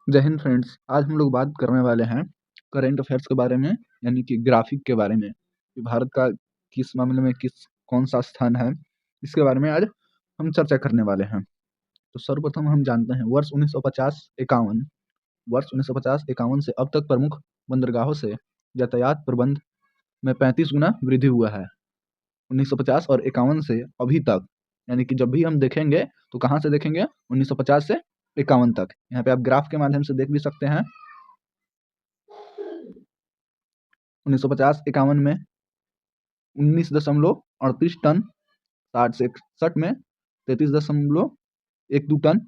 जय हिंद फ्रेंड्स। आज हम लोग बात करने वाले हैं करेंट अफेयर्स के बारे में, यानी कि ग्राफिक के बारे में कि भारत का किस मामले में कौन सा स्थान है, इसके बारे में आज हम चर्चा करने वाले हैं। तो सर्वप्रथम हम जानते हैं वर्ष 1950-51 से अब तक प्रमुख बंदरगाहों से यातायात प्रबंध में 35 गुना वृद्धि हुआ है। 1950 और 51 से अभी तक, यानी कि जब भी हम देखेंगे तो कहाँ से देखेंगे, 1950 से 51 तक। यहाँ पे आप ग्राफ के माध्यम से देख भी सकते हैं। 1950-51 में 19.38 टन, 60 से 61 में 33.12 टन,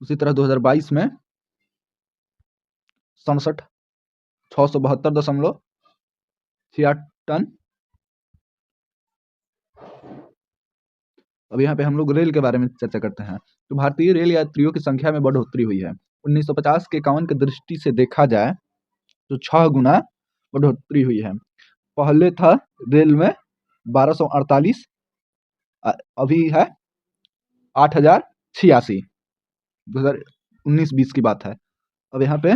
उसी तरह 2022 में 672.66 टन। अब यहाँ पे हम लोग रेल के बारे में चर्चा करते हैं। तो भारतीय रेल यात्रियों की संख्या में बढ़ोतरी हुई है। 1950 के 51 की दृष्टि से देखा जाए तो 6 गुना बढ़ोतरी हुई है। पहले था रेल में 1248, अभी है 8086। 2019-20 की बात है। अब यहाँ पे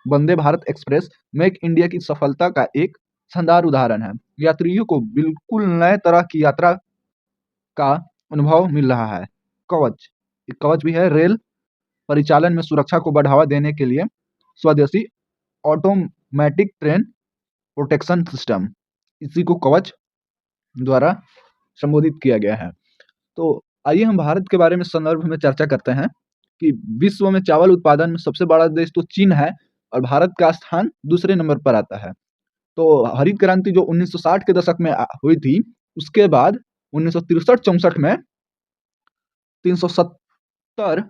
Vande Bharat express make India की सफलता का एक शानदार उदाहरण है। यात्रियों को बिल्कुल नए तरह की यात्रा का अनुभव मिल रहा है। कवच भी है। रेल परिचालन में सुरक्षा को बढ़ावा देने के लिए स्वदेशी ऑटोमेटिक ट्रेन प्रोटेक्शन सिस्टम, इसी को कवच द्वारा संबोधित किया गया है। तो आइए हम भारत के बारे में संदर्भ में चर्चा करते हैं कि विश्व में चावल उत्पादन में सबसे बड़ा देश तो चीन है और भारत का स्थान दूसरे नंबर पर आता है। तो हरित क्रांति जो 1960 के दशक में हुई थी, उसके बाद 1963-64 में 370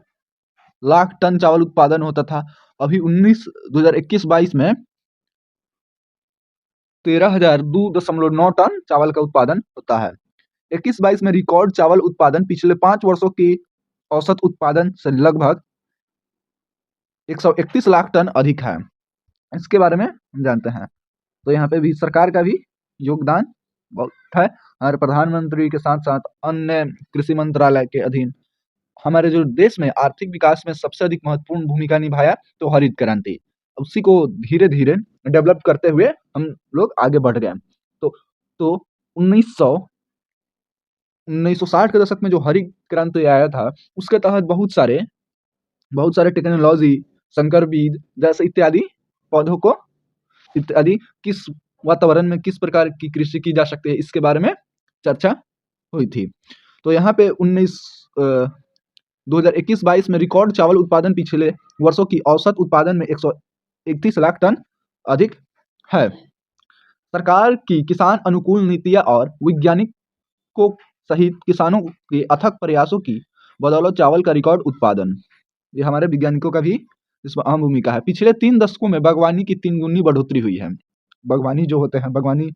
लाख टन चावल उत्पादन होता था। अभी 2021-22 में 13,002.9 टन चावल का उत्पादन होता है। 21-22 में रिकॉर्ड चावल उत्पादन पिछले 5 वर्षों की औसत उत्पादन से लगभग 131 लाख टन अधिक है। इसके बारे में हम जानते हैं। तो यहाँ पे भी सरकार का भी योगदान बहुत है। हमारे प्रधानमंत्री के साथ साथ अन्य कृषि मंत्रालय के अधीन हमारे जो देश में आर्थिक विकास में सबसे अधिक महत्वपूर्ण भूमिका निभाया तो हरित क्रांति। उसी को धीरे धीरे डेवलप करते हुए हम लोग आगे बढ़ गए। तो 1960 के दशक में जो हरित क्रांति आया था, उसके तहत बहुत सारे टेक्नोलॉजी, संकर बीज जैसे इत्यादि पौधों को किस वातावरण में किस प्रकार की कृषि की जा सकती है, इसके बारे में चर्चा हुई थी। तो यहाँ पे 2021-22 में रिकॉर्ड चावल उत्पादन पिछले वर्षों की औसत उत्पादन में 131 लाख टन अधिक है। सरकार की किसान अनुकूल नीतियां और वैज्ञानिकों सहित किसानों के अथक प्रयासों की बदौलत चावल का रिकॉर्ड उत्पादन, ये हमारे वैज्ञानिकों का भी इसमें अहम भूमिका है। पिछले 3 दशकों में बागवानी की 3 गुनी बढ़ोतरी हुई है। बागवानी जो होते हैं, बागवानी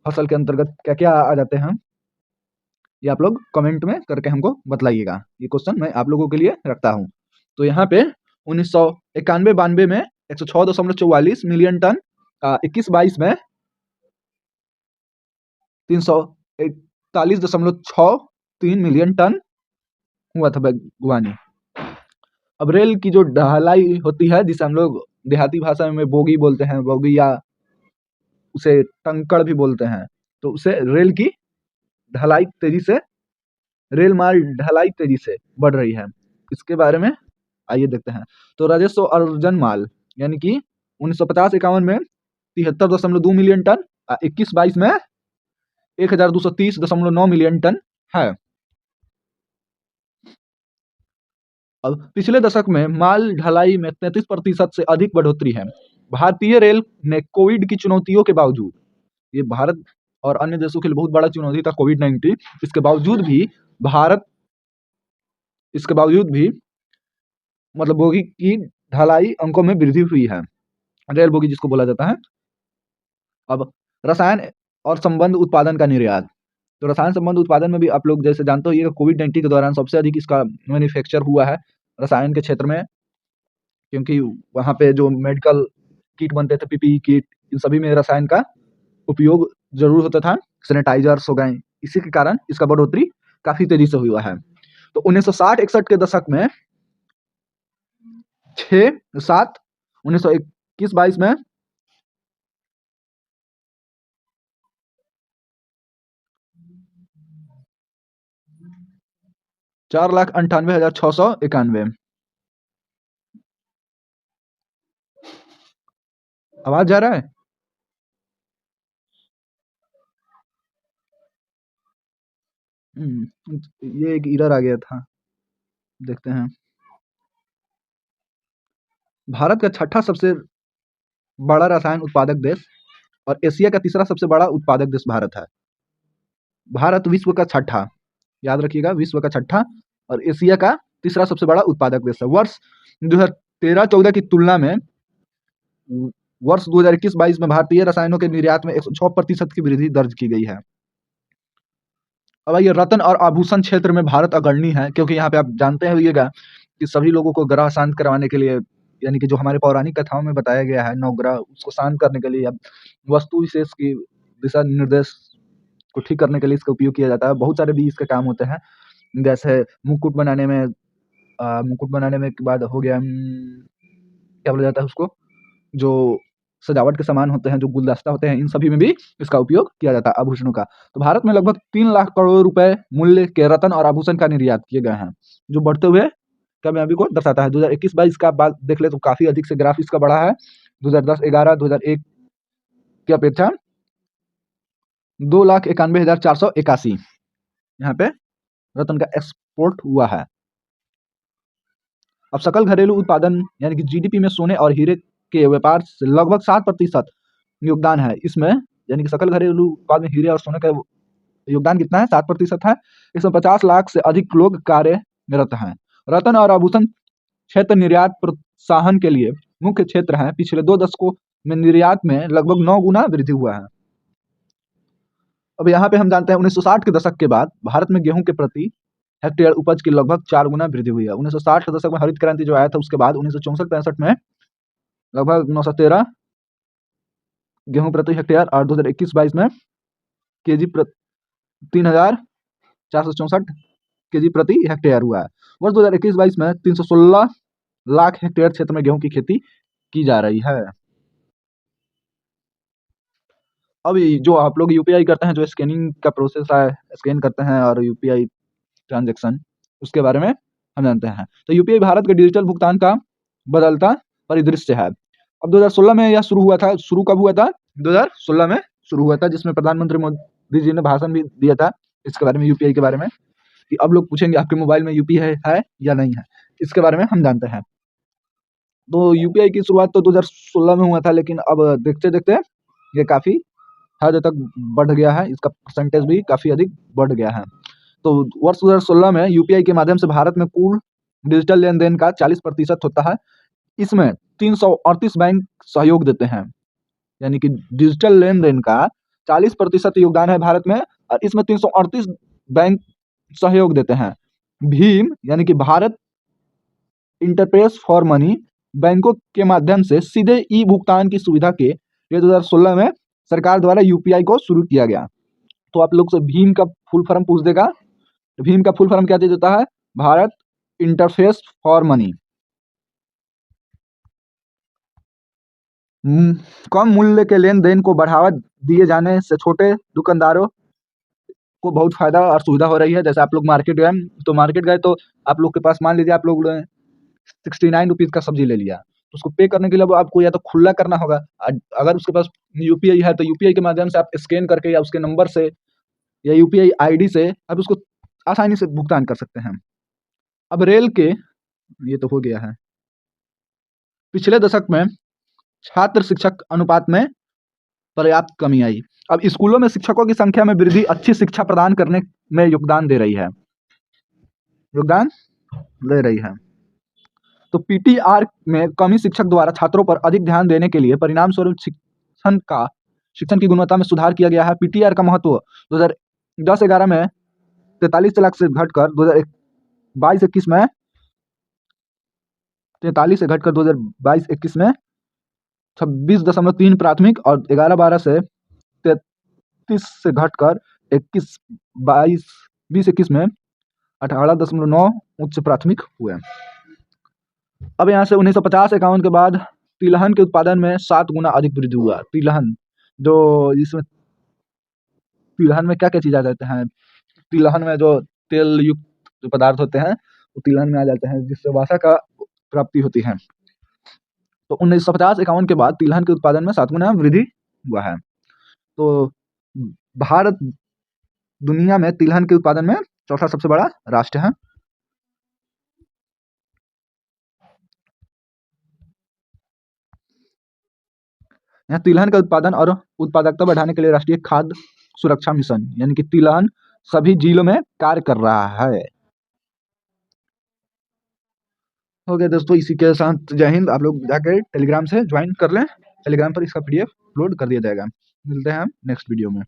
फसल के अंतर्गत क्या क्या आ जाते हैं, ये आप लोग कमेंट में करके हमको बतलाइएगा। ये क्वेश्चन मैं आप लोगों के लिए रखता हूँ। तो यहाँ पे 1991-92 में 106.44 मिलियन टन, 21-22 में 341.63 मिलियन टन हुआ था बागवानी। अब रेल की जो ढलाई होती है, जिसे हम लोग देहाती भाषा में बोगी बोलते हैं, बोगी या उसे टंकड़ भी बोलते हैं, तो उसे रेल माल ढलाई तेजी से बढ़ रही है। इसके बारे में आइए देखते हैं। तो राजस्व अर्जन माल, यानी कि 1950-51 में 73.2 मिलियन टन, 21-22 में 1230.9 मिलियन टन है। अब पिछले दशक में माल ढलाई में 33% से अधिक बढ़ोतरी है। भारतीय रेल ने कोविड की चुनौतियों के बावजूद, ये भारत और अन्य देशों के लिए बहुत बड़ा चुनौती था कोविड-19, इसके बावजूद भी मतलब बोगी की ढलाई अंकों में वृद्धि हुई है, रेल बोगी जिसको बोला जाता है। अब रसायन और संबंध उत्पादन का निर्यात, तो रसायन संबंध उत्पादन में भी आप लोग जैसे जानते हो, ये कोविड-19 के दौरान सबसे अधिक इसका मैन्युफैक्चर हुआ है रसायन के क्षेत्र में, क्योंकि वहाँ पे जो मेडिकल किट बनते थे, पीपीई किट, इन सभी में रसायन का उपयोग जरूर होता था। सैनिटाइजर्स हो गए, इसी के कारण इसका बढ़ोतरी काफी तेजी से हुआ है। तो 1960-61 के दशक में 6 7 1921-22 में 4,98,691। आवाज जा रहा है? ये एक एरर आ गया था, देखते हैं। भारत का छठा सबसे बड़ा रसायन उत्पादक देश और एशिया का तीसरा सबसे बड़ा उत्पादक देश भारत है। भारत विश्व का छठा, याद रखिएगा, विश्व का छठा और एशिया का तीसरा सबसे बड़ा उत्पादक देश है। वर्ष 2013-14 की तुलना में वर्ष 2021-22 में भारतीय रसायनों के निर्यात में 106% की वृद्धि दर्ज की गई है। अब ये रत्न और आभूषण क्षेत्र में भारत अग्रणी है, क्योंकि यहाँ पे आप जानते होइएगा कि सभी लोगों को ग्रह शांत करवाने के लिए, यानी कि जो हमारे पौराणिक कथाओं में बताया गया है, नवग्रह उसको शांत करने के लिए, अब वस्तु विशेष की दिशा निर्देश को ठीक करने के लिए इसका उपयोग किया जाता है। बहुत सारे भी इसके काम होते हैं, जैसे मुकुट बनाने में, मुकुट बनाने में के बाद हो गया क्या बोला जाता है उसको, जो सजावट के सामान होते हैं, जो गुलदस्ता होते हैं, इन सभी में भी इसका उपयोग किया जाता है आभूषणों का। तो भारत में लगभग 3 लाख करोड़ रुपए मूल्य के रत्न और आभूषण का निर्यात किए गए हैं, जो बढ़ते हुए कामयाबी को दर्शाता है। 2021-22 का बात देख ले तो काफी अधिक से ग्राफ इसका बढ़ा है। 2010-11 2001 की अपेक्षा 2,91,481 यहाँ पे रत्न का एक्सपोर्ट हुआ है। अब सकल घरेलू उत्पादन यानी कि जीडीपी में सोने और हीरे के व्यापार से लगभग 7% योगदान है इसमें, यानी कि सकल घरेलू उत्पाद में हीरे और सोने का योगदान कितना है, 7% है। इसमें 50 लाख से अधिक लोग कार्यरत हैं। रत्न और आभूषण क्षेत्र निर्यात प्रोत्साहन के लिए मुख्य क्षेत्र है। पिछले 2 दशकों में निर्यात में लगभग 9 गुना वृद्धि हुआ है। अब यहाँ पे हम जानते हैं 1960 के दशक के बाद भारत में गेहूं के प्रति हेक्टेयर उपज की लगभग 4 गुना वृद्धि हुई है। 1960 के दशक में हरित क्रांति जो आया था, उसके बाद 1964-65 में लगभग 913 गेहूं प्रति हेक्टेयर और 2021-22 में केजी 3,464 केजी प्रति हेक्टेयर हुआ है। वर्ष 2021-22 में 316 लाख हेक्टेयर क्षेत्र में गेहूं की खेती की जा रही है। अब जो आप लोग यूपीआई करते हैं, जो स्कैनिंग का प्रोसेस है, स्कैन करते हैं और यूपीआई ट्रांजैक्शन, उसके बारे में हम जानते हैं। तो यूपीआई भारत के डिजिटल भुगतान का बदलता परिदृश्य है। अब 2016 में यह शुरू हुआ था। शुरू कब हुआ था? 2016 में शुरू हुआ था, जिसमें प्रधानमंत्री मोदी जी ने भाषण भी दिया था इसके बारे में, यूपीआई के बारे में, कि अब लोग पूछेंगे आपके मोबाइल में यूपीआई है या नहीं है, इसके बारे में हम जानते हैं। तो यूपीआई की शुरुआत तो 2016 में हुआ था, लेकिन अब देखते देखते ये काफी हद तक बढ़ गया है, इसका परसेंटेज भी काफी अधिक बढ़ गया है। तो वर्ष 2016 में यूपीआई के माध्यम से भारत में कुल डिजिटल लेन देन का 40% होता है। इसमें 338 बैंक सहयोग देते हैं, यानी कि डिजिटल लेन देन का 40% योगदान है भारत में, और इसमें 338 बैंक सहयोग देते हैं। भीम यानी कि भारत इंटरफेस फॉर मनी बैंकों के माध्यम से सीधे ई भुगतान की सुविधा के लिए 2016 में सरकार द्वारा यूपीआई को शुरू किया गया। तो आप लोग से भीम का फुल फॉर्म पूछ देगा, तो भीम का फुल फॉर्म क्या चीज होता है? Bharat interface for money. कम मूल्य के लेन देन को बढ़ावा दिए जाने से छोटे दुकानदारों को बहुत फायदा और सुविधा हो रही है। जैसे आप लोग मार्केट गए, तो आप लोग के पास, मान लीजिए आप लोग ने 69 रुपीज का सब्जी ले लिया, तो उसको पे करने के लिए अब आपको या तो खुला करना होगा, अगर उसके पास यूपीआई है तो यूपीआई के माध्यम से आप स्कैन करके या उसके नंबर से या यूपीआई आईडी से आप उसको आसानी से भुगतान कर सकते हैं। अब रेल के, ये तो हो गया है। पिछले दशक में छात्र शिक्षक अनुपात में पर्याप्त कमी आई। अब स्कूलों में शिक्षकों की संख्या में वृद्धि अच्छी शिक्षा प्रदान करने में योगदान दे रही है, तो पीटीआर में कमी शिक्षक द्वारा छात्रों पर अधिक ध्यान देने के लिए परिणाम स्वरूप शिक्षण की गुणवत्ता में सुधार किया गया है। पीटीआर का महत्व 2010-11 में 43 लाख से घटकर 2022-21 में 43 से घटकर 2022-21 में 26.3 प्राथमिक और 11-12 से 33 से घटकर 20-21 में 18.9 उच्च प्राथमिक हुए। अब यहाँ से 1950-51 के बाद तिलहन के उत्पादन में 7 गुना अधिक वृद्धि हुआ। तिलहन जो इसमें तिलहन में क्या-क्या चीज़ आ जाते हैं? तिलहन में जो तेल युक्त जो पदार्थ होते हैं, वो तिलहन में आ जाते हैं, जिससे वसा का प्राप्ति होती है। तो 1950-51 के बाद तिलहन के उत्पादन में 7 गुना वृद्धि हुआ है। तो भारत दुनिया में तिलहन के उत्पादन में चौथा सबसे बड़ा राष्ट्र है। यहाँ तिलहन का उत्पादन और उत्पादकता बढ़ाने के लिए राष्ट्रीय खाद्य सुरक्षा मिशन यानी कि तिलहन सभी जिलों में कार्य कर रहा है। हो गया दोस्तों, इसी के साथ जय हिंद। आप लोग जाकर टेलीग्राम से ज्वाइन कर लें, टेलीग्राम पर इसका पीडीएफ अपलोड कर दिया जाएगा। मिलते हैं हम नेक्स्ट वीडियो में।